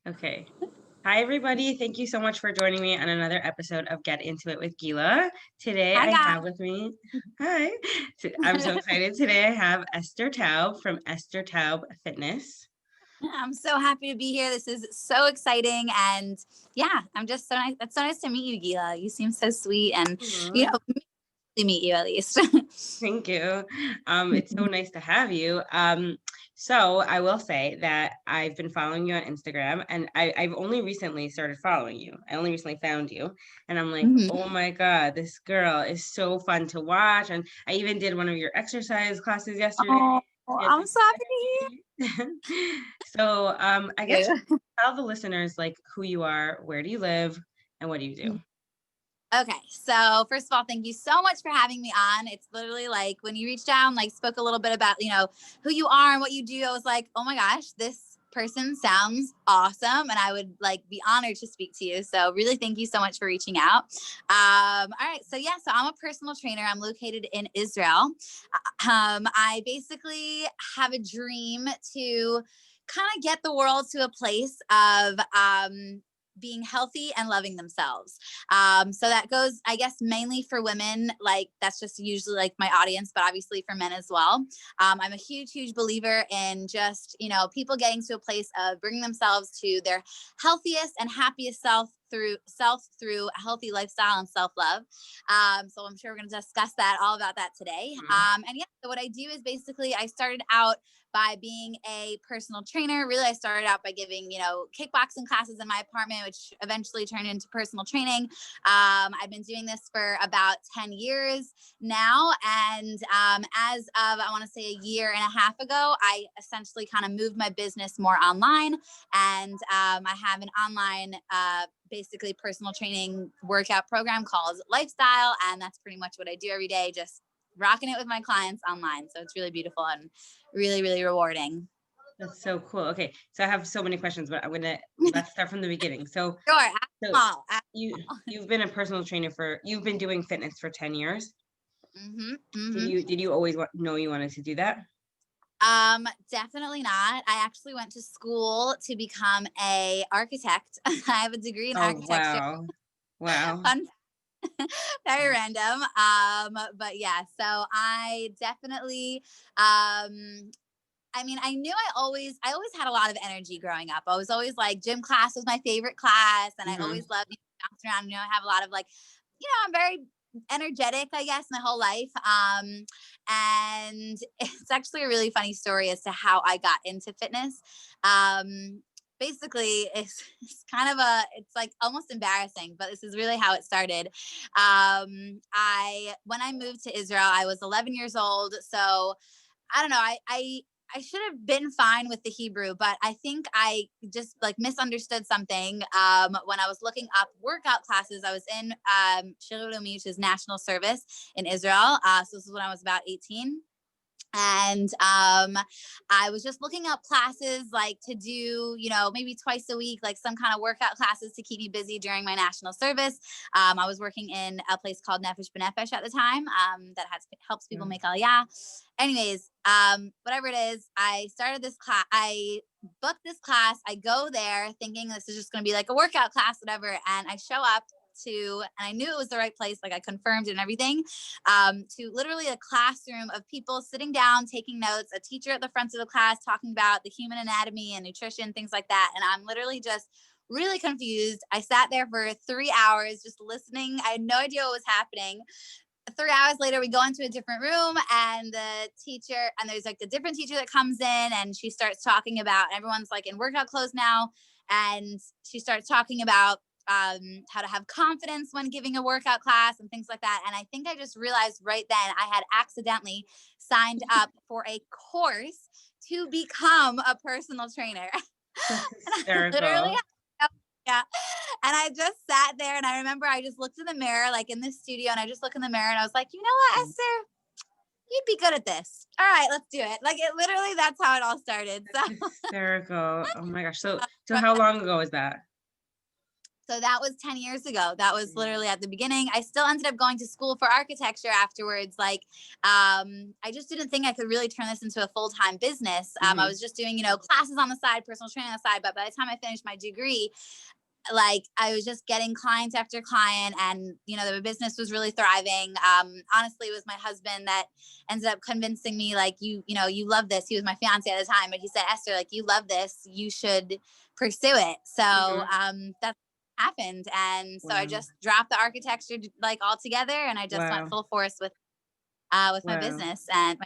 Okay. Hi, everybody. Thank you so much for joining me on another episode of Get Into It with Gila. Today Hi I guys. have with me, hi, I'm so excited. Today I have Esther Taub from Esther Taub Fitness. I'm so happy to be here. This is so exciting. And yeah, I'm just so nice. It's so nice to meet you, Gila. You seem so sweet and, Aw, to meet you at least. thank you. It's so nice to have you. So I will say that I've been following you on Instagram and I've only recently started following you. I only recently found you and I'm like, Mhm. oh my God, this girl is so fun to watch. And I even did one of your exercise classes yesterday. Oh, It's I'm so happy to so I guess hear tell the listeners like who you are, where do you live, and what do you do? you. Okay, so first of all, thank you so much for having me on. It's literally like when you reached out and like spoke a little bit about, who you are and what you do, I was like, oh my gosh, this person sounds awesome. And I would like be honored to speak to you. So really thank you so much for reaching out. All right. So yeah, so I'm a personal trainer. I'm located in Israel. I basically have a dream to kind of get the world to a place of being healthy and loving themselves. So that goes, I guess, mainly for women. Like that's just usually like my audience, but obviously for men as well. I'm a huge, huge believer in just, people getting to a place of bringing themselves to their healthiest and happiest self through a healthy lifestyle and self-love. So I'm sure we're going to discuss all about that today. Mhm. And yeah, so what I do is basically I started out by being a personal trainer. Really, I started out by giving, kickboxing classes in my apartment, which eventually turned into personal training. I've been doing this for about 10 years now. And as of, I want to say a year and a half ago, I essentially kind of moved my business more online. And I have an online, basically personal training workout program called Lifestyle. And that's pretty much what I do every day, just rocking it with my clients online. So it's really beautiful and really, really rewarding. That's so cool. Okay, so I have so many questions, but let's start from the beginning. Sure. Ask them So all. Ask them you've been a personal trainer you've been doing fitness for 10 years. all. Mm-hmm. Did you always know you wanted to do that? Definitely not. I actually went to school to become a architect. I have a degree in Oh, architecture. wow. Wow. Fun, very random. But yeah, so I definitely, I mean, I always had a lot of energy growing up. I was always like, gym class was my favorite class, and I Mhm. always loved bouncing around. I have a lot of like, I'm very energetic, I guess, my whole life. And it's actually a really funny story as to how I got into fitness. Basically, it's kind of it's like almost embarrassing, but this is really how it started. When I moved to Israel, I was 11 years old, so I don't know. I should have been fine with the Hebrew, but I think I just like misunderstood something. When I was looking up workout classes, I was in Shirut Leumi, which is national service in Israel. So this is when I was about 18. And I was just looking up classes like to do, maybe twice a week, like some kind of workout classes to keep me busy during my national service. I was working in a place called Nefesh B'Nefesh at the time, that helps people Mm. make aliyah. Anyways, whatever it is, I started this class. I booked this class. I go there thinking this is just going to be like a workout class, whatever. And I show up and I knew it was the right place. Like I confirmed it and everything, to literally a classroom of people sitting down, taking notes, a teacher at the front of the class talking about the human anatomy and nutrition, things like that. And I'm literally just really confused. I sat there for 3 hours just listening. I had no idea what was happening. 3 hours later, we go into a different room, and there's like a different teacher that comes in, and she starts talking about, everyone's like in workout clothes now, and she starts talking about how to have confidence when giving a workout class and things like that. And I think I just realized right then I had accidentally signed up for a course to become a personal trainer. That's And I literally, hysterical. yeah. And I just sat there, and I remember I just looked in the mirror, like in the studio, and I just looked in the mirror and I was like, you know what, Mm. Esther, you'd be good at this. All right, let's do it. Like it literally, that's how it all started. That's hysterical. Oh my gosh. So how long ago was that? So that was 10 years ago. That was literally at the beginning. I still ended up going to school for architecture afterwards. Like, I just didn't think I could really turn this into a full-time business. I was just doing, classes on the side, personal training on the side. But by the time I finished my degree, like I was just getting clients after client, and the business was really thriving. Honestly, it was my husband that ended up convincing me, like, you love this. He was my fiance at the time, but he said, Esther, like, you love this, you should pursue it. So that's happened. And so I just dropped the architecture like altogether, and I just went full force with my business and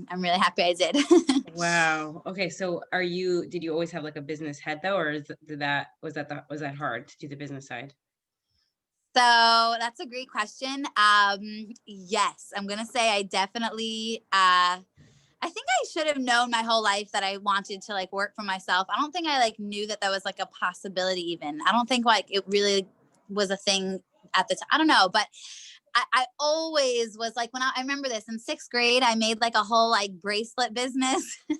I'm really happy I did. Wow. Okay. So did you always have like a business head though, or was that hard to do the business side? So that's a great question. Yes, I'm going to say I definitely, I think I should have known my whole life that I wanted to like work for myself. I don't think I like knew that was like a possibility even. I don't think like it really was a thing at the time. I don't know, but I always was like, when I remember this in 6th grade, I made like a whole like bracelet business and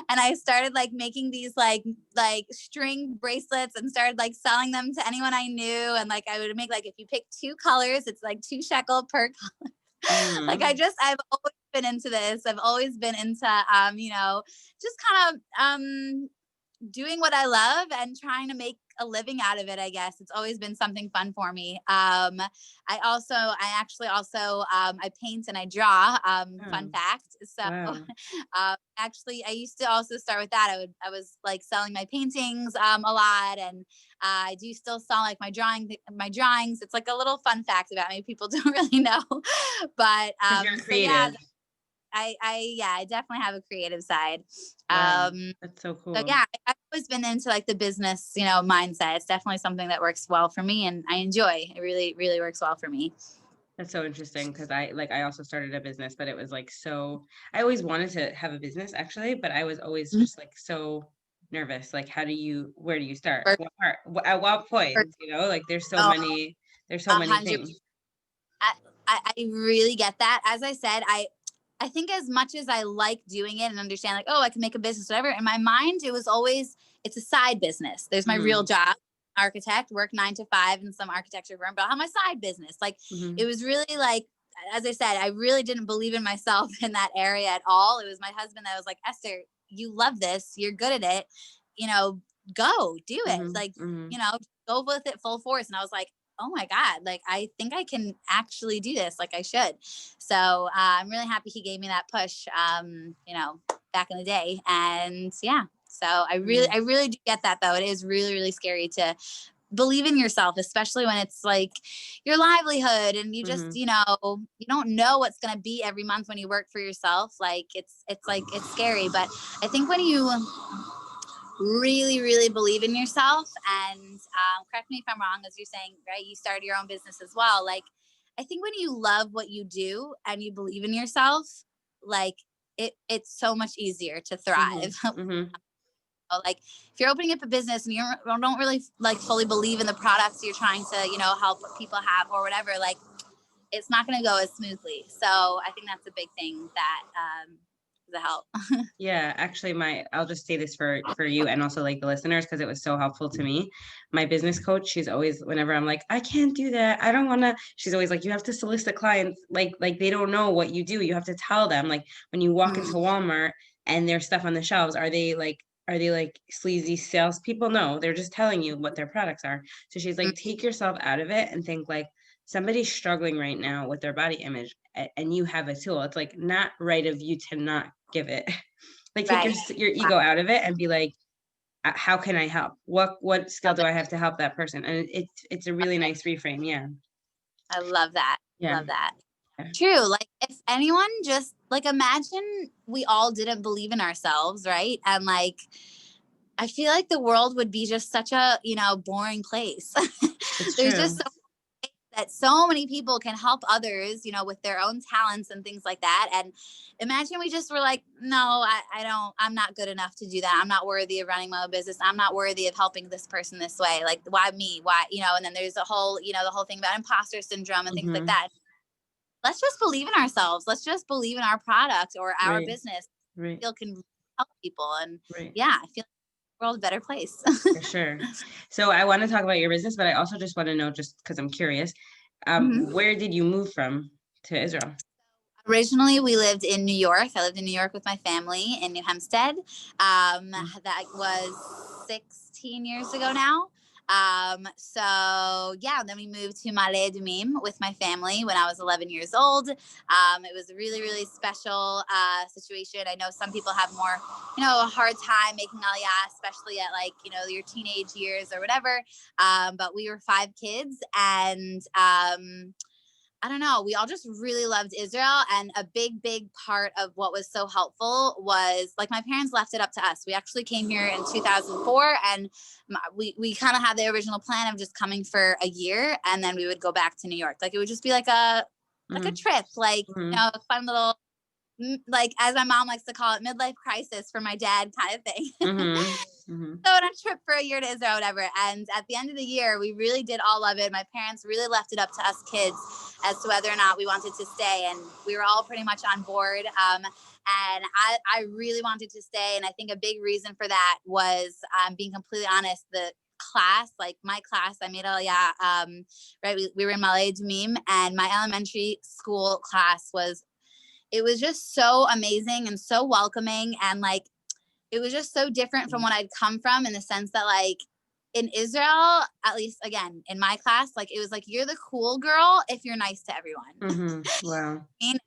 I started like making these like string bracelets and started like selling them to anyone I knew. And like, I would make like, if you pick 2 colors, it's like 2 shekel per color. Like I've always been into this. I've always been into, just kind of, doing what I love and trying to make a living out of it. I guess it's always been something fun for me. I paint and I draw, fun fact. So, actually I used to also start with that. I was like selling my paintings, a lot. And, I do still sell like my drawings. It's like a little fun fact about me. People don't really know, but, you're so yeah, creative. I definitely have a creative side. Wow, that's so cool. So yeah, I've always been into like the business, mindset. It's definitely something that works well for me and I enjoy. It really, really works well for me. That's so interesting because I also started a business, but it was like I always wanted to have a business actually, but I was always just like so nervous. Like, where do you start? What part? At what point? Like there's so many 100%. things. I really get that. As I said, I think as much as I like doing it and understand like, oh, I can make a business, whatever, in my mind, it was always, it's a side business. There's my real job, architect, work 9 to 5 in some architecture firm, but I'll have my side business. Like it was really like, as I said, I really didn't believe in myself in that area at all. It was my husband that was like, Esther, you love this. You're good at it. Go do it. Like, go with it full force. And I was like, oh my God, like, I think I can actually do this. Like I should. So I'm really happy he gave me that push, back in the day. And yeah, so I really do get that though. It is really, really scary to believe in yourself, especially when it's like your livelihood and you just, you don't know what's going to be every month when you work for yourself. Like it's scary. But I think when you really, really believe in yourself and correct me if I'm wrong, as you're saying, right, you started your own business as well. Like I think when you love what you do and you believe in yourself, like it's so much easier to thrive. Like if you're opening up a business and you don't really like fully believe in the products you're trying to help people have or whatever, like it's not going to go as smoothly. So I think that's a big thing that the help. Yeah, actually I'll just say this for you and also like the listeners, because it was so helpful to me. My business coach, she's always, whenever I'm like, I can't do that, I don't want to, she's always like, you have to solicit clients. Like they don't know what you do. You have to tell them, like when you walk into Walmart and there's stuff on the shelves, are they like sleazy salespeople? No, they're just telling you what their products are. So she's like, take yourself out of it and think like, somebody's struggling right now with their body image and you have a tool. It's like not right of you to not give it. Like take your ego out of it and be like, how can I help? What skill do I have to help that person? And it's a really nice reframe. Yeah. I love that. Yeah. Love that. Yeah. True. Like if anyone just like imagine we all didn't believe in ourselves, right? And like I feel like the world would be just such a, boring place. There's just so many people can help others, with their own talents and things like that. And imagine we just were like, no, I'm not good enough to do that. I'm not worthy of running my own business. I'm not worthy of helping this person this way. Like, why me? Why, and then there's a whole, the whole thing about imposter syndrome and things like that. Let's just believe in ourselves. Let's just believe in our product or our business. Feel can help people. And yeah, I feel world a better place. For sure. So I want to talk about your business, but I also just want to know, just because I'm curious, Mhm. where did you move from to Israel? Originally, we lived in New York. I lived in New York with my family in New Hampstead. That was 16 years ago now. So yeah, then we moved to Male Adumim with my family when I was 11 years old. It was a really, really special situation. I know some people have more, a hard time making Aliyah, especially at like, your teenage years or whatever. But we were 5 kids, and I don't know. We all just really loved Israel. And a big, big part of what was so helpful was like my parents left it up to us. We actually came here in 2004, and we kind of had the original plan of just coming for a year, and then we would go back to New York. Like it would just be like a trip, like, a fun little, like as my mom likes to call it, midlife crisis for my dad kind of thing. So on a trip for a year to Israel, whatever. And at the end of the year, we really did all love it. My parents really left it up to us kids as to whether or not we wanted to stay. And we were all pretty much on board. And I really wanted to stay. And I think a big reason for that was, being completely honest, the class, like my class, I made Aliyah, right? We were in Male Adumim, and my elementary school class it was just so amazing and so welcoming, and like it was just so different from what I'd come from, in the sense that like in Israel, at least again in my class, like it was like you're the cool girl if you're nice to everyone. Wow. And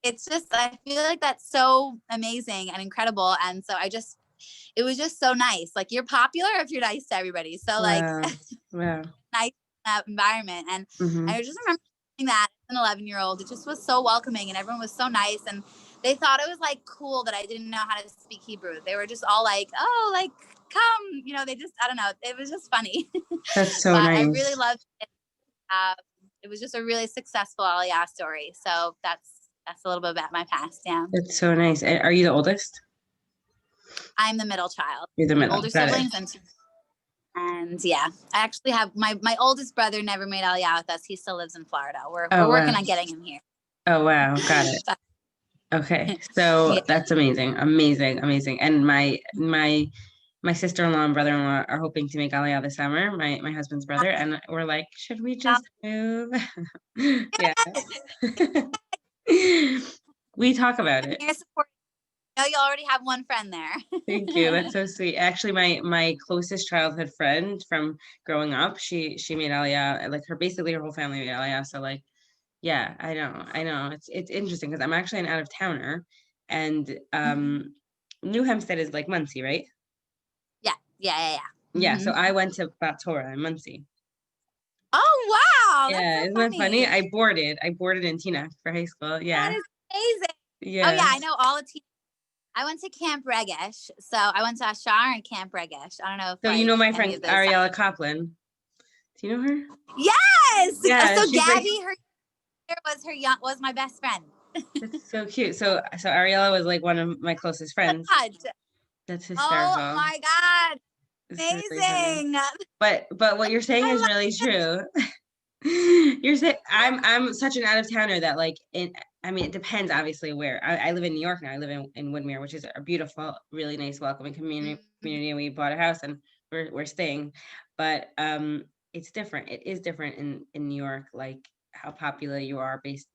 it's just, I feel like that's so amazing and incredible, and so it was just so nice. Like you're popular if you're nice to everybody. So like Wow. nice environment, and I just remember that as an 11-year-old, it just was so welcoming, and everyone was so nice, and they thought it was like cool that I didn't know how to speak Hebrew. They were just all like, "Oh, like come," they just, I don't know, it was just funny. That's so But I really nice. loved it. It was just a really successful Aliyah story. So that's a little bit about my past. Yeah, That's so nice. Are you the oldest? I'm the middle child. You're the middle. Older Got it. siblings, and yeah, I actually have my oldest brother never made Aliyah with us. He still lives in Florida. We're working on getting him here. Oh, wow. Got it. Okay. So Yeah. that's amazing. Amazing. Amazing. And my sister-in-law and brother-in-law are hoping to make Aliyah this summer, my husband's brother, and we're like, should we just move? Yeah. We talk about it. Your support. No, you already have one friend there. Thank you. That's so sweet. Actually, my closest childhood friend from growing up, she made Aliyah, like basically her whole family made Aliyah. So like, yeah, I know. It's interesting because I'm actually an out of towner, and New Hampstead is like Muncie, right? Yeah. Yeah. So I went to Bat Torah in Muncie. Oh wow, that's Yeah, so isn't that funny? funny. I boarded in Teaneck for high school. Yeah. That is amazing. Oh Yeah. yeah, I know all the teams. I went to Camp Regesh, so I went to Ashar and Camp Regesh. I don't know if So you like know my any friend of those. Ariella Kaplan. Do you know her? Yes. Yeah, So she's like, Gabby, her was my best friend. that's so cute. So Ariella was like one of my closest friends. God. That's Oh hysterical. my God. It's really funny. Amazing. But what you're saying I is love really true. You're saying I'm such an out of towner that like I mean it depends obviously where. I live in New York now. I live in Woodmere, which is a beautiful, really nice, welcoming community, and we bought a house and we're staying. But it's different. It is different in New York, like how popular you are it's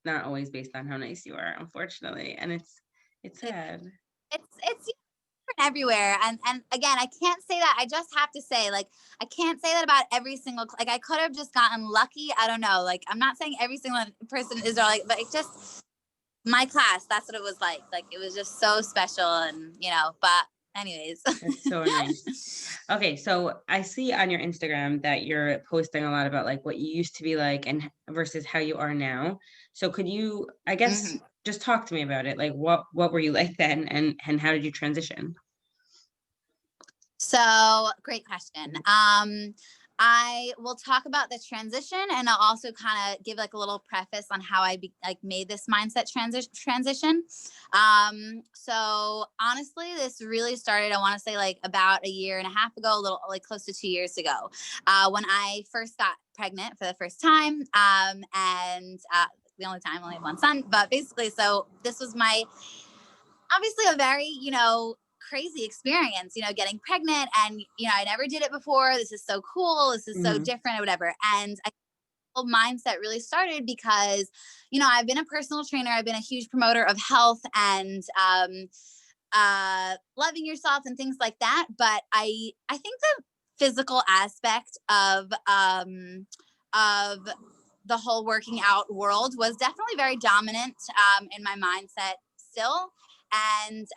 not always based on how nice you are, unfortunately. And it's sad. it's different everywhere, and again, I can't say that. I just have to say, like, I can't say that about every single, like, I could have just gotten lucky. I don't know, like, I'm not saying every single person is like, but it just, my class, that's what it was like it was just so special, and but anyways. That's so nice. Okay, so I see on your Instagram that you're posting a lot about like what you used to be like and versus how you are now. So could you, I guess, just talk to me about it? Like what were you like then, and how did you transition? So great question. I will talk about the transition, and I'll also kind of give like a little preface on how I made this mindset transition. So honestly, this really started, I want to say like about a year and a half ago, a little like close to 2 years ago, when I first got pregnant for the first time. And the only time I only had one son, but basically, so this was my, obviously a very, crazy experience, getting pregnant, and, I never did it before. This is so cool. This is so different or whatever. And mindset really started because, I've been a personal trainer. I've been a huge promoter of health and, loving yourself and things like that. But I think the physical aspect of the whole working out world was definitely very dominant, in my mindset still. And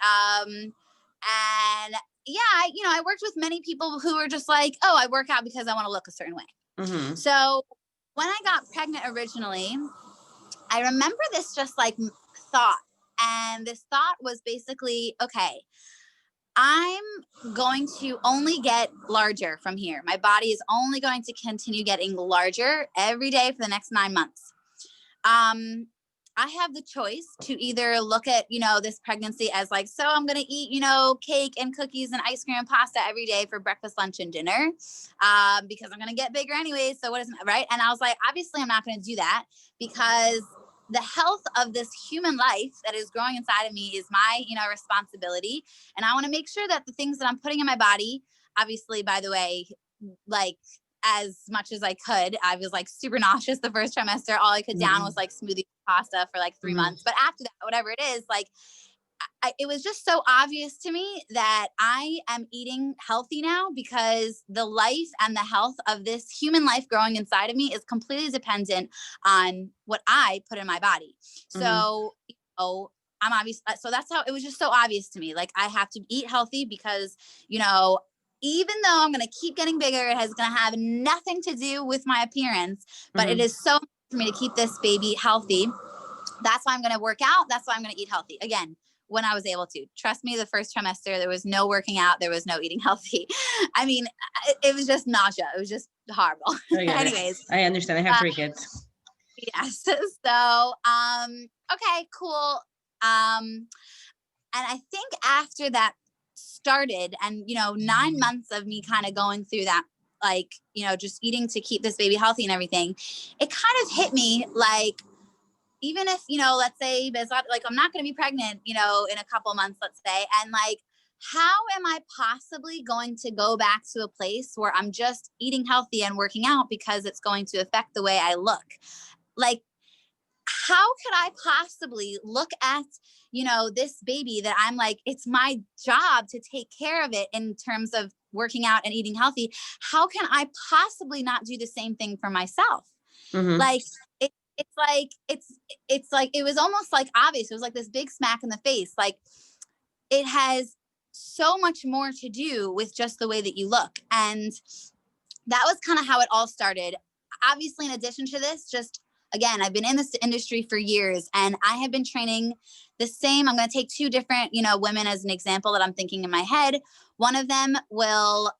yeah, I worked with many people who were just like, oh, I work out because I want to look a certain way. So when I got pregnant originally, I remember this just like thought. And this thought was basically, okay, I'm going to only get larger from here. My body is only going to continue getting larger every day for the next 9 months. I have the choice to either look at, this pregnancy as like, so I'm going to eat, cake and cookies and ice cream and pasta every day for breakfast, lunch, and dinner, because I'm going to get bigger anyway. So what is, right? And I was like, obviously I'm not going to do that, because the health of this human life that is growing inside of me is my, responsibility. And I want to make sure that the things that I'm putting in my body, obviously, by the way, like, as much as I could. I was like super nauseous the first trimester. All I could down was like smoothie pasta for like 3 months. But after that, whatever it is, like, it was just so obvious to me that I am eating healthy now, because the life and the health of this human life growing inside of me is completely dependent on what I put in my body. So, I'm obvious. So that's how it was just so obvious to me. Like, I have to eat healthy because, even though I'm going to keep getting bigger, it has going to have nothing to do with my appearance, but it is so important for me to keep this baby healthy. That's why I'm going to work out. That's why I'm going to eat healthy. Again, when I was able to. Trust me, the first trimester, there was no working out. There was no eating healthy. I mean, it was just nausea. It was just horrible. Anyways. I understand. I have 3 kids. Yes. So, okay, cool. And I think after that started, and 9 months of me kind of going through that, like, just eating to keep this baby healthy and everything, it kind of hit me like, even if, let's say, like, I'm not going to be pregnant, in a couple months, let's say, and like, how am I possibly going to go back to a place where I'm just eating healthy and working out because it's going to affect the way I look? Like, how could I possibly look at, this baby that I'm like, it's my job to take care of it in terms of working out and eating healthy. How can I possibly not do the same thing for myself? Like, it's like, it was almost like obvious. It was like this big smack in the face. Like, it has so much more to do with just the way that you look. And that was kind of how it all started. Obviously, in addition to this, just, again, I've been in this industry for years, and I have been training the same. I'm going to take 2 different, women as an example that I'm thinking in my head. One of them will,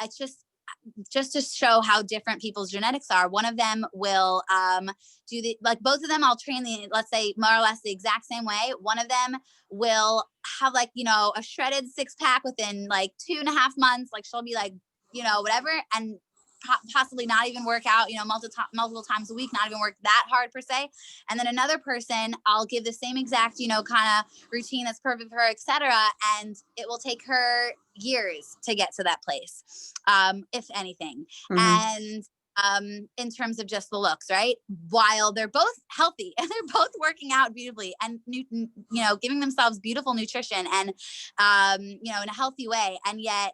it's just to show how different people's genetics are. One of them will do both of them, I'll train let's say, more or less the exact same way. One of them will have like, a shredded 6-pack within like 2.5 months. Like, she'll be like, whatever, and possibly not even work out, multiple times a week, not even work that hard per se. And then another person, I'll give the same exact, kind of routine that's perfect for her, etc. And it will take her years to get to that place, if anything. And in terms of just the looks, right? While they're both healthy and they're both working out beautifully and, giving themselves beautiful nutrition and, in a healthy way. And yet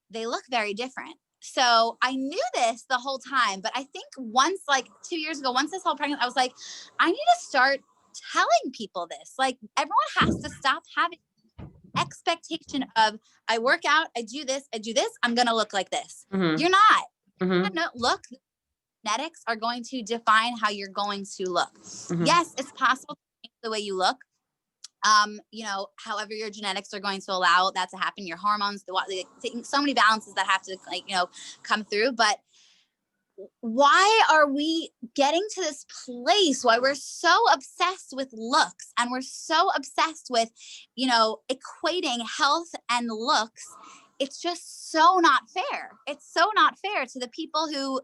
they look very different. So I knew this the whole time, but I think once, like 2 years ago, once this whole pregnancy, I was like, I need to start telling people this. Like, everyone has to stop having expectation of, I work out, I do this, I'm going to look like this. You're not. No, look, genetics are going to define how you're going to look. Yes, it's possible to change the way you look. However your genetics are going to allow that to happen, your hormones, so many balances that have to come through. But why are we getting to this place why we're so obsessed with looks, and we're so obsessed with, equating health and looks? It's just so not fair. It's so not fair to the people who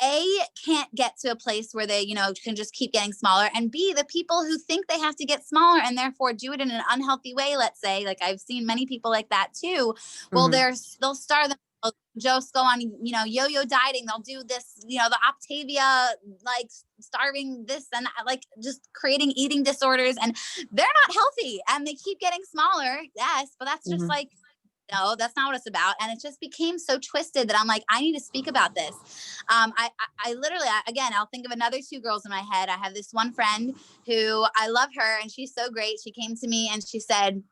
A, can't get to a place where they, can just keep getting smaller. And B, the people who think they have to get smaller and therefore do it in an unhealthy way, let's say, like I've seen many people like that too. Well, they'll starve them. Just go on, yo-yo dieting. They'll do this, the Optavia, like starving this and like just creating eating disorders, and they're not healthy and they keep getting smaller. Yes, but that's just like, no, that's not what it's about. And it just became so twisted that I'm like, I need to speak about this. I literally, again, I'll think of another 2 girls in my head. I have this one friend who I love her and she's so great. She came to me and she said,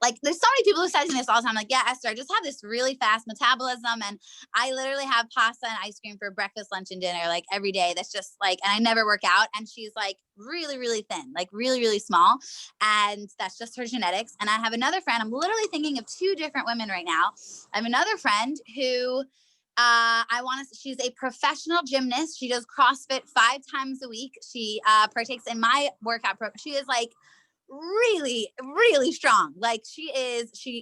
like, there's so many people who say this all the time. Like, yeah, Esther, I just have this really fast metabolism. And I literally have pasta and ice cream for breakfast, lunch, and dinner, like every day. That's just like, and I never work out. And she's like really, really thin, like really, really small. And that's just her genetics. And I have another friend. I'm literally thinking of 2 different women right now. I have another friend who she's a professional gymnast. She does CrossFit 5 times a week. She partakes in my workout program. She is like really, really strong. Like she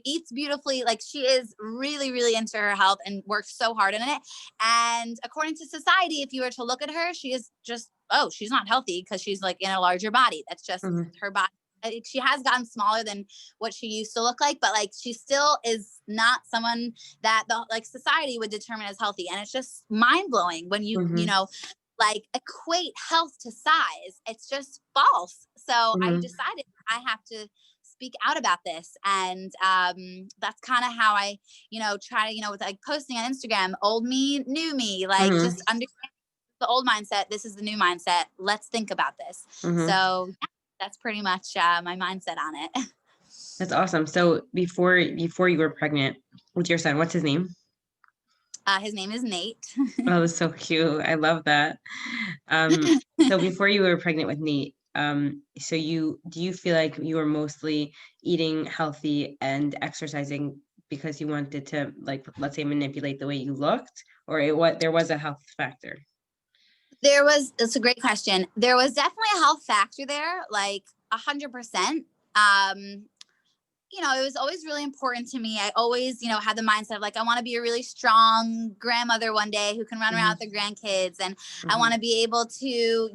eats beautifully. Like she is really, really into her health and works so hard in it. And according to society, if you were to look at her, she is just, she's not healthy because she's like in a larger body. That's just her body. She has gotten smaller than what she used to look like, but like she still is not someone that the like society would determine as healthy. And it's just mind blowing when you, like equate health to size. It's just false. So I decided I have to speak out about this. And that's kind of how I, try to, with like posting on Instagram, old me, new me, like just understand the old mindset. This is the new mindset. Let's think about this. So yeah, that's pretty much my mindset on it. That's awesome. So before you were pregnant with your son, what's his name? His name is Nate. Oh, that's so cute. I love that. So before you were pregnant with Nate, so do you feel like you were mostly eating healthy and exercising because you wanted to, like, let's say, manipulate the way you looked, or there was a health factor? It's a great question. There was definitely a health factor there, like 100%. It was always really important to me. I always, had the mindset of like, I want to be a really strong grandmother one day who can run around with the grandkids. And I want to be able to,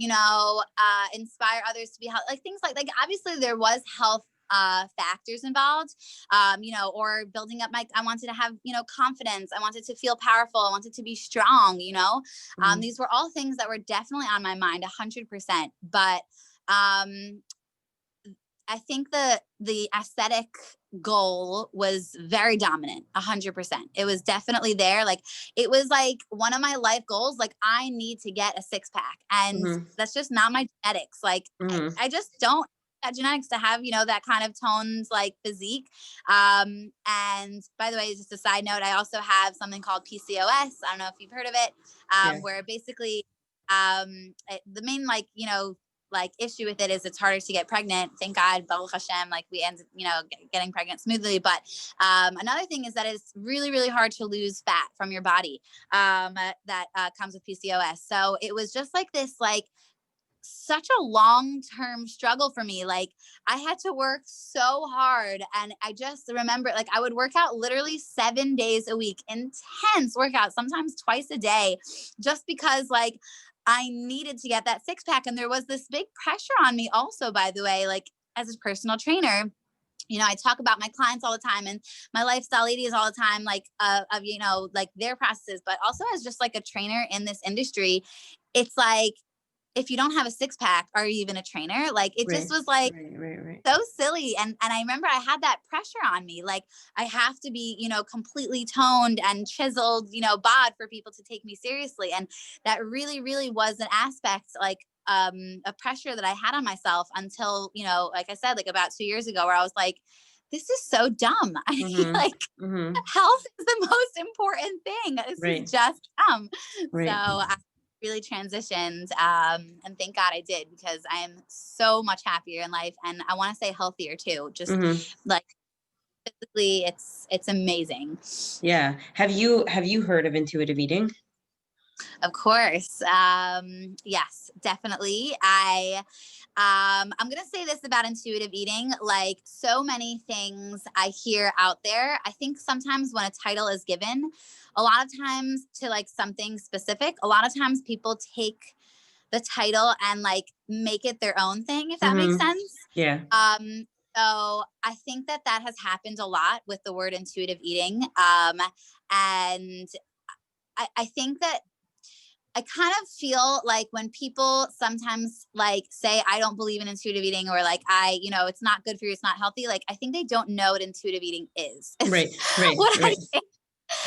inspire others to be healthy, like things like obviously there was health factors involved, or building up I wanted to have, confidence. I wanted to feel powerful. I wanted to be strong, these were all things that were definitely on my mind 100%. But, I think the aesthetic goal was very dominant, 100%. It was definitely there. Like, it was like one of my life goals. Like, I need to get a 6-pack, and that's just not my genetics. Like, I just don't have genetics to have, that kind of tones, like physique. And by the way, just a side note, I also have something called PCOS. I don't know if you've heard of it, where basically, the main, like issue with it is it's harder to get pregnant. Thank God, Baruch Hashem, like we end, getting pregnant smoothly. But another thing is that it's really, really hard to lose fat from your body that comes with PCOS. So it was just like this, like such a long-term struggle for me. Like I had to work so hard, and I just remember like I would work out literally 7 days a week, intense workouts, sometimes twice a day, just because like I needed to get that 6-pack. And there was this big pressure on me also, by the way, like as a personal trainer. I talk about my clients all the time and my lifestyle ladies all the time, like, of, like their processes, but also as just like a trainer in this industry. It's like, if you don't have a 6-pack, are you even a trainer? Like, it just was like so silly. And I remember I had that pressure on me. Like, I have to be, completely toned and chiseled, bod for people to take me seriously. And that really, really was an aspect, like, a pressure that I had on myself until, like I said, like about 2 years ago, where I was like, this is so dumb. I mean, like, health is the most important thing. This is just dumb. So I really transitioned, and thank God I did, because I am so much happier in life, and I want to say healthier too. Just like physically, it's amazing. Yeah. Have you heard of intuitive eating? Of course. Yes, definitely. I'm going to say this about intuitive eating. Like so many things I hear out there, I think sometimes when a title is given, a lot of times to like something specific, a lot of times people take the title and like make it their own thing, if that makes sense. Yeah. So I think that has happened a lot with the word intuitive eating. And I think that I kind of feel like when people sometimes like say, I don't believe in intuitive eating, or like, it's not good for you, it's not healthy. Like, I think they don't know what intuitive eating is. Right. Right. What Right. I think,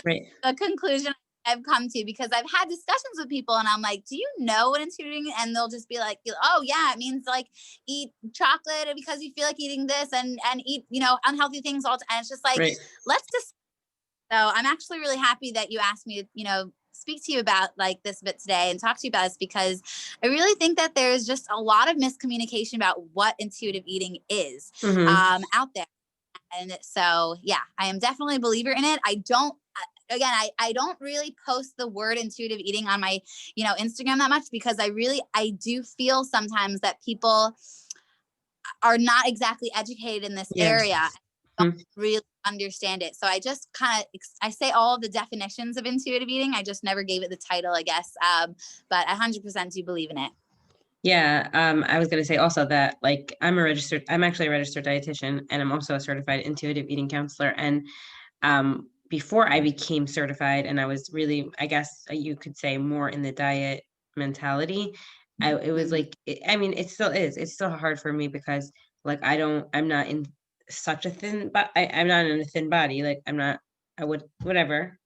Right. the conclusion I've come to, because I've had discussions with people and I'm like, do you know what intuitive eating? And they'll just be like, oh yeah, it means like eat chocolate because you feel like eating this, and eat, unhealthy things all the time. And it's just like, Right. let's just, so I'm actually really happy that you asked me to, speak to you about like this bit today and talk to you about this, because I really think that there's just a lot of miscommunication about what intuitive eating is out there. And so, yeah, I am definitely a believer in it. I don't really post the word intuitive eating on my, Instagram that much, because I do feel sometimes that people are not exactly educated in this Yeah. area, don't really understand it. So I just I say all of the definitions of intuitive eating. I just never gave it the title, I guess. But I 100% do believe in it. Yeah. I was going to say also that like I'm actually a registered dietitian, and I'm also a certified intuitive eating counselor. And before I became certified, and I was really, I guess you could say, more in the diet mentality, it was like, I mean, it still is. It's still hard for me because like I'm not in such a thin, but I'm not in a thin body. Like I would, whatever,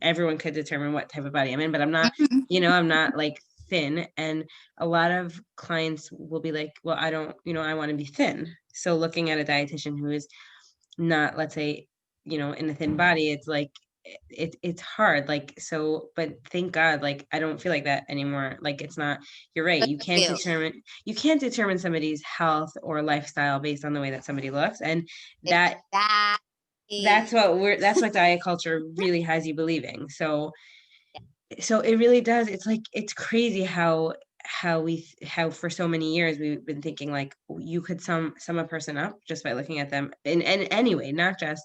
everyone could determine what type of body I'm in, but I'm not, I'm not like thin. And a lot of clients will be like, well, I don't, I want to be thin. So looking at a dietitian who is not, let's say, in a thin body, it's like it's hard. Like, so, but thank God, like I don't feel like that anymore. Like it's not, you're right. You can't determine somebody's health or lifestyle based on the way that somebody looks. And that's what diet culture really has you believing. So it really does. It's like, it's crazy how for so many years we've been thinking like you could sum a person up just by looking at them in any way, not just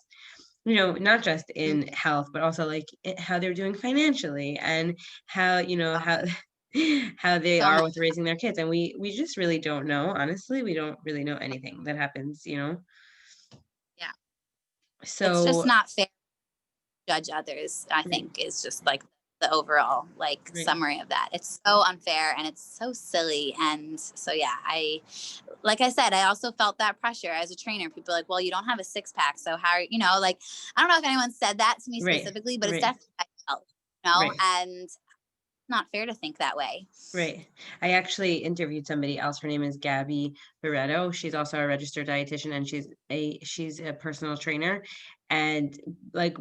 in health, but also like how they're doing financially, and how how they are with raising their kids. And we just really don't know. Honestly, we don't really know anything that happens. Yeah, so it's just not fair to judge others, I think, is just like the overall summary of that. It's so unfair and it's so silly. And so, yeah, like I said, I also felt that pressure as a trainer. People are like, well, you don't have a 6-pack. So how, I don't know if anyone said that to me specifically, but it's definitely how I felt, and not fair to think that way. Right. I actually interviewed somebody else. Her name is Gabby Barreto. She's also a registered dietitian, and she's a personal trainer. And like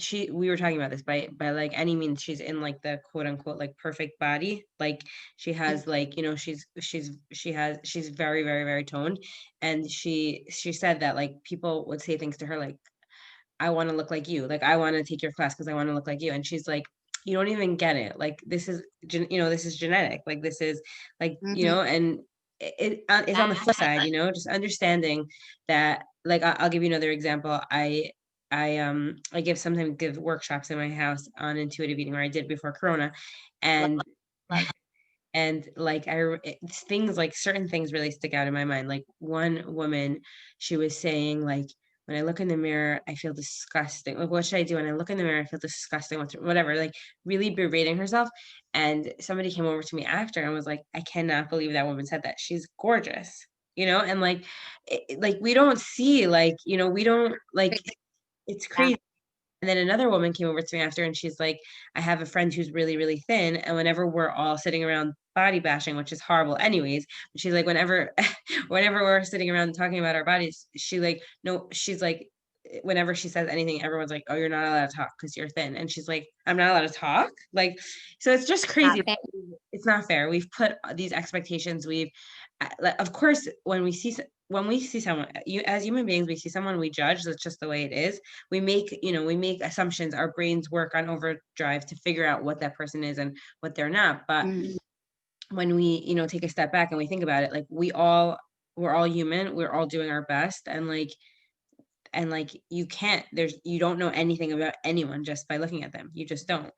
we were talking about this, by like any means, she's in like the quote unquote like perfect body. Like she has like, she's very, very, very toned. And she said that like people would say things to her like, I want to look like you. Like, I want to take your class because I want to look like you. And she's like, you don't even get it. Like, this is, this is genetic. Like, this is like, and it's on the flip side, just understanding that, like, I'll give you another example. Sometimes give workshops in my house on intuitive eating, or I did before Corona. And and like things like certain things really stick out in my mind. Like one woman, she was saying like, when I look in the mirror, I feel disgusting. Like, what should I do? When I look in the mirror, I feel disgusting. Whatever, like really berating herself. And somebody came over to me after and was like, I cannot believe that woman said that. She's gorgeous, and like, like we don't see, like, we don't like, it's crazy. And then another woman came over to me after, and she's like, I have a friend who's really, really thin. And whenever we're all sitting around body bashing, which is horrible anyways, but she's like, whenever we're sitting around talking about our bodies, she's like, whenever she says anything, everyone's like, oh, you're not allowed to talk because you're thin. And she's like, I'm not allowed to talk. Like, so it's just crazy. It's not fair. We've put these expectations. Of course, when we see when we see someone, as human beings, we see someone, we judge. That's just the way it is. We make assumptions. Our brains work on overdrive to figure out what that person is and what they're not. But Mhm. when we, take a step back and we think about it, like we're all human. We're all doing our best. And like you don't know anything about anyone just by looking at them. You just don't.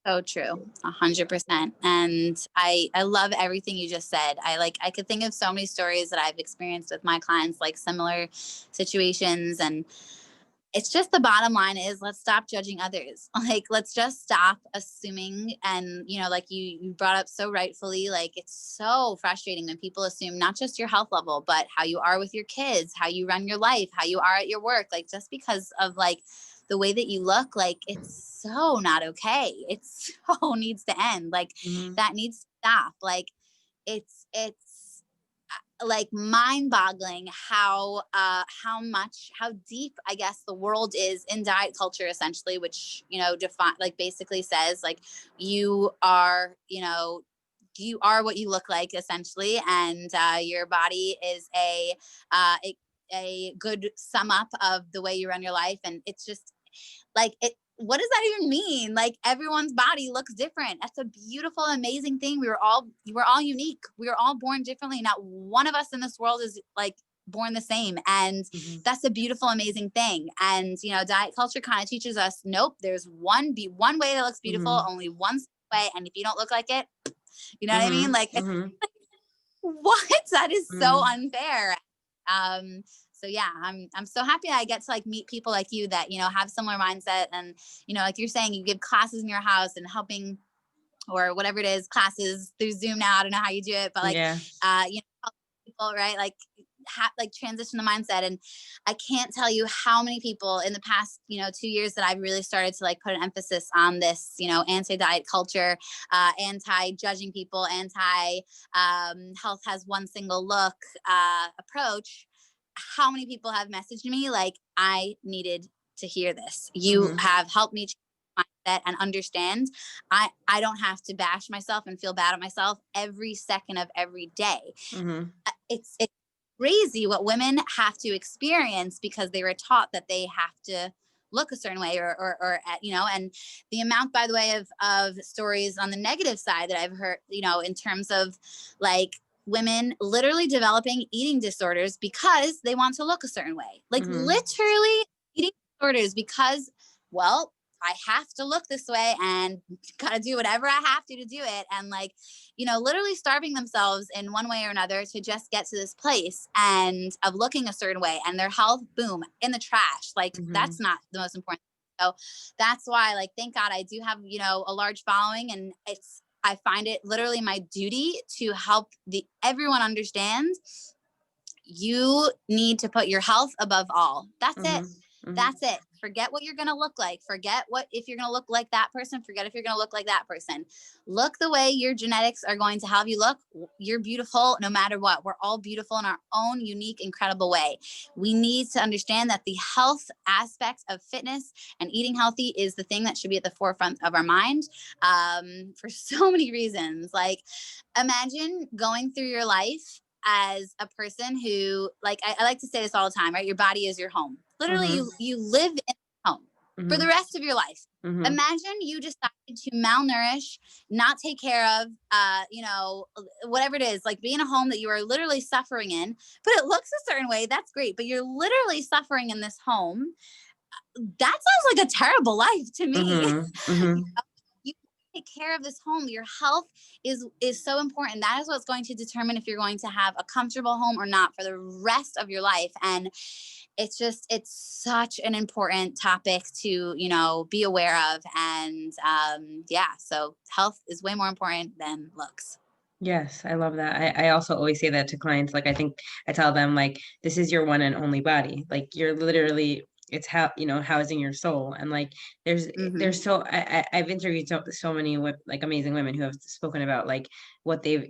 So true, 100%. And I love everything you just said. I could think of so many stories that I've experienced with my clients, like similar situations. And it's just, the bottom line is, let's stop judging others. Like, let's just stop assuming. And, like you brought up so rightfully, like, it's so frustrating when people assume not just your health level, but how you are with your kids, how you run your life, how you are at your work. Like, just because of like the way that you look, like, it's so not okay. It so needs to end. Like, Mhm. that needs to stop. Like, it's like mind boggling how deep, I guess, the world is in diet culture, essentially, which, define, like, basically says, like, you are, you are what you look like, essentially. And your body is uh, a good sum up of the way you run your life. And it's just like, what does that even mean? Like, everyone's body looks different. That's a beautiful, amazing thing. We're all unique. We were all born differently. Not one of us in this world is like born the same. And Mhm. that's a beautiful, amazing thing. And, diet culture kind of teaches us, nope, there's one way that looks beautiful, Mhm. only one way. And if you don't look like it, you know what I mean? Mhm. Like, Mhm. what? That is so Mhm. unfair. So yeah, I'm so happy I get to like meet people like you that, have similar mindset. And, like you're saying, you give classes in your house and helping, or whatever it is, classes through Zoom now. I don't know how you do it, but like, Yeah. help people, right? Like, like transition the mindset. And I can't tell you how many people in the past, 2 years, that I've really started to like put an emphasis on this, anti-diet culture, anti-judging people, health has one single look approach. How many people have messaged me like, I needed to hear this. You Mhm. have helped me change my mindset and understand I don't have to bash myself and feel bad at myself every second of every day. Mhm. It's crazy what women have to experience because they were taught that they have to look a certain way, or and the amount, by the way, of stories on the negative side that I've heard, in terms of like women literally developing eating disorders because they want to look a certain way, like Mhm. literally eating disorders because, well, I have to look this way and gotta do whatever I have to do it. And like, literally starving themselves in one way or another to just get to this place and of looking a certain way, and their health, boom, in the trash. Like, Mhm. that's not the most important. So that's why, like, thank God I do have, a large following, and I find it literally my duty to help everyone understand you need to put your health above all. That's it. Mhm. Mhm. That's it. Forget what you're going to look like. Forget what, if you're going to look like that person, forget if you're going to look like that person. Look the way your genetics are going to have you look. You're beautiful no matter what. We're all beautiful in our own unique, incredible way. We need to understand that the health aspect of fitness and eating healthy is the thing that should be at the forefront of our mind, for so many reasons. Like, imagine going through your life as a person who, like, I like to say this all the time, right? Your body is your home. Literally, Mhm. you live in home for the Mhm. rest of your life. Mhm. Imagine you decided to malnourish, not take care of, whatever it is, like be in a home that you are literally suffering in, but it looks a certain way. That's great, but you're literally suffering in this home. That sounds like a terrible life to me. Mhm. Mhm. You take care of this home. Your health is so important. That is what's going to determine if you're going to have a comfortable home or not for the rest of your life. And it's such an important topic to, be aware of. And yeah, so health is way more important than looks. Yes, I love that. I also always say that to clients. Like, I think I tell them, like, this is your one and only body. Like, you're literally, it's how, housing your soul. And like, Hmm. there's I've interviewed so many like amazing women who have spoken about like what they've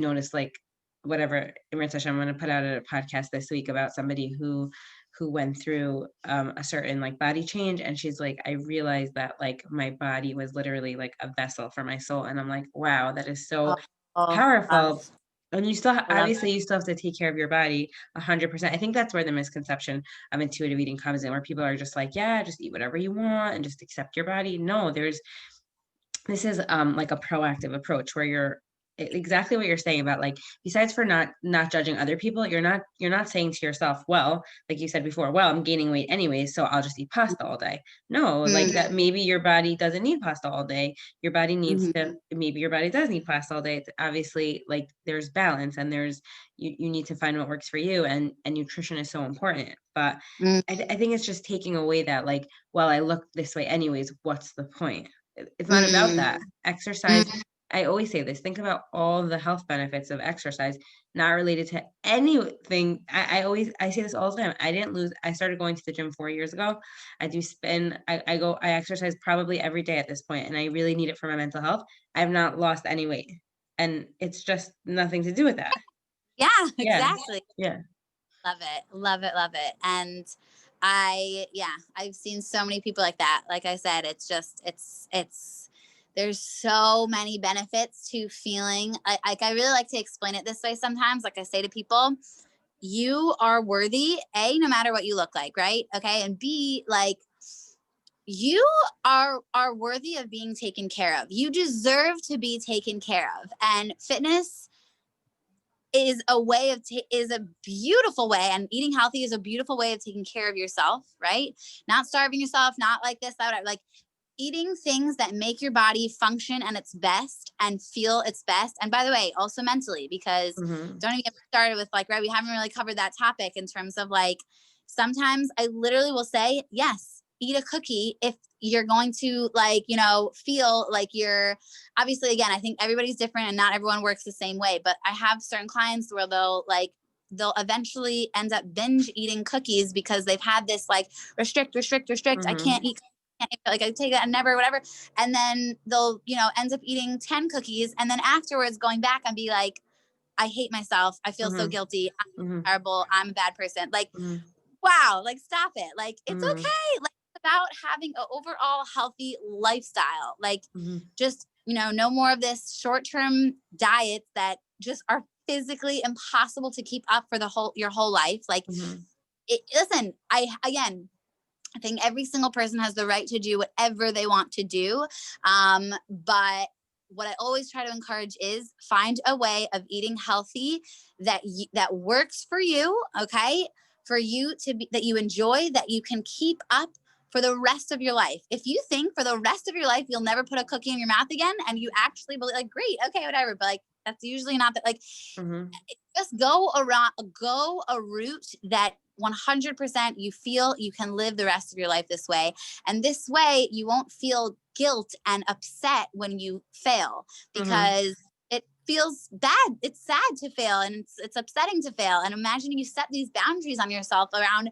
noticed, like whatever. I'm going to put out a podcast this week about somebody who went through a certain like body change, and she's like, I realized that like my body was literally like a vessel for my soul. And I'm like, wow, that is so Oh, powerful. love. And you still, I love obviously, you still have to take care of your body 100%. I think that's where the misconception of intuitive eating comes in, where people are just like, yeah, just eat whatever you want and just accept your body. No, this is like a proactive approach where you're exactly what you're saying about, like, besides for not judging other people, you're not saying to yourself, well, like you said before, well, I'm gaining weight anyways, so I'll just eat pasta all day. No, like, it. that maybe your body doesn't need pasta all day. Your body needs Mm-hmm. to, maybe your body does need pasta all day. It's obviously, like, there's balance, and you need to find what works for you, and nutrition is so important. But I think it's just taking away that, like, well, I look this way anyways, what's the point? It's not about that. Exercise, Mm-hmm. I always say this, think about all the health benefits of exercise, not related to anything. I say this all the time. I started going to the gym 4 years ago. I exercise probably every day at this point, and I really need it for my mental health. I've not lost any weight. And it's just nothing to do with that. Yeah, Yeah. exactly. Yeah. Love it. Love it. Love it. And I've seen so many people like that. Like I said, it's just, there's so many benefits to feeling. I really like to explain it this way sometimes. Like I say to people, you are worthy, A, no matter what you look like, right? Okay. And B, like, you are worthy of being taken care of. You deserve to be taken care of. And fitness is a way of is a beautiful way, and eating healthy is a beautiful way of taking care of yourself, right? Not starving yourself, not like this, that, like eating things that make your body function and its best and feel its best. And by the way, also mentally, because Mm-hmm. don't even get started with, like, right, we haven't really covered that topic in terms of, like, sometimes I literally will say, yes, eat a cookie if you're going to, like, feel like you're, obviously, again, I think everybody's different and not everyone works the same way, but I have certain clients where they'll eventually end up binge eating cookies because they've had this, like, restrict. I Mm-hmm. can't eat, like, I take it and never, whatever. And then they'll, end up eating 10 cookies. And then afterwards going back and be like, I hate myself. I feel so Mm-hmm. guilty. I'm Mm-hmm. terrible. I'm a bad person. Like, Mm-hmm. wow, like, stop it. Like, it's Mm-hmm. okay. Like, it's about having an overall healthy lifestyle. Like, Mm-hmm. just, no more of this short-term diets that just are physically impossible to keep up for your whole life. Like, Mm-hmm. listen, I think every single person has the right to do whatever they want to do. But what I always try to encourage is find a way of eating healthy that works for you, okay? For you to be, that you enjoy, that you can keep up for the rest of your life. If you think for the rest of your life you'll never put a cookie in your mouth again, and you actually believe, like, great, okay, whatever, but, like, that's usually not that. Like, Mm-hmm. just go a route that 100% you feel you can live the rest of your life this way. And this way you won't feel guilt and upset when you fail, Mm-hmm. because it feels bad. It's sad to fail, and it's upsetting to fail. And imagine you set these boundaries on yourself around,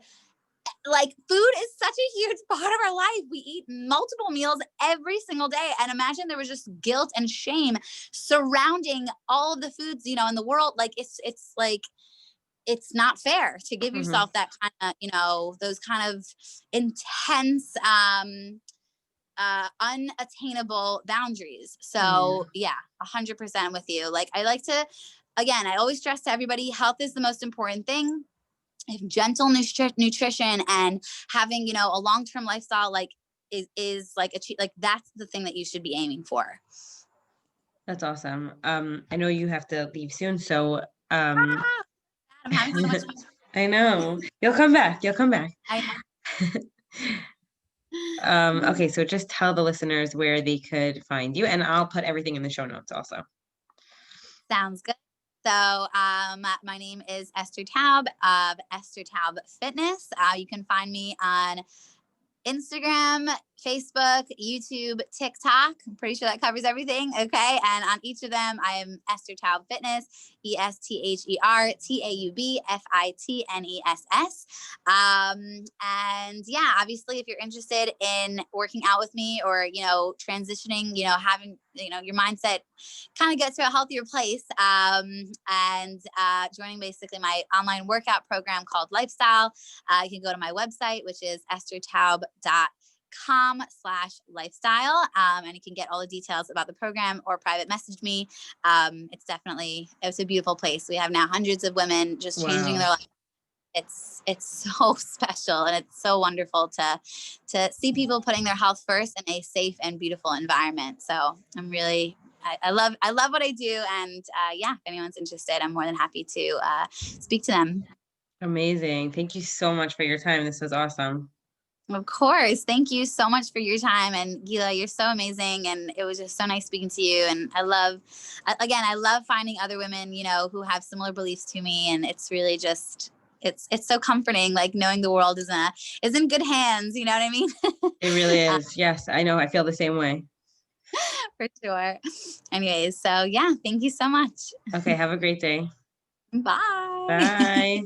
like, food is such a huge part of our life. We eat multiple meals every single day. And imagine there was just guilt and shame surrounding all of the foods, in the world. Like, it's like, it's not fair to give Mm-hmm. yourself that kind of, those kind of intense, unattainable boundaries. Yeah. So yeah, 100% with you. Like, I like to, again, I always stress to everybody, health is the most important thing. If gentle nutrition and having, a long-term lifestyle, like, is like like, that's the thing that you should be aiming for. That's awesome. I know you have to leave soon, so Ah, I'm having so much fun. I know. You'll come back. You'll come back. I Okay, so just tell the listeners where they could find you, and I'll put everything in the show notes also. Sounds good. So, my name is Esther Taub of Esther Taub Fitness. You can find me on Instagram, Facebook, YouTube, TikTok. I'm pretty sure that covers everything. Okay. And on each of them, I am Esther Taub Fitness, EstherTaubFitness. And yeah, obviously, if you're interested in working out with me, or, transitioning, having, your mindset kind of get to a healthier place, and joining basically my online workout program called Lifestyle, you can go to my website, which is esthertaub.com. esthertaub.com/lifestyle. And you can get all the details about the program or private message me. It's a beautiful place. We have now hundreds of women just changing their Wow. life. It's so special, and it's so wonderful to see people putting their health first in a safe and beautiful environment. So I'm really, I love what I do. And yeah, if anyone's interested, I'm more than happy to speak to them. Amazing. Thank you so much for your time. This was awesome. Of course. Thank you so much for your time. And Gila, you're so amazing. And it was just so nice speaking to you. And I love finding other women, who have similar beliefs to me. And it's really just, it's so comforting, like knowing the world is in good hands. You know what I mean? It really is. Yes, I know. I feel the same way. For sure. Anyways, so yeah, thank you so much. Okay. Have a great day. Bye. Bye.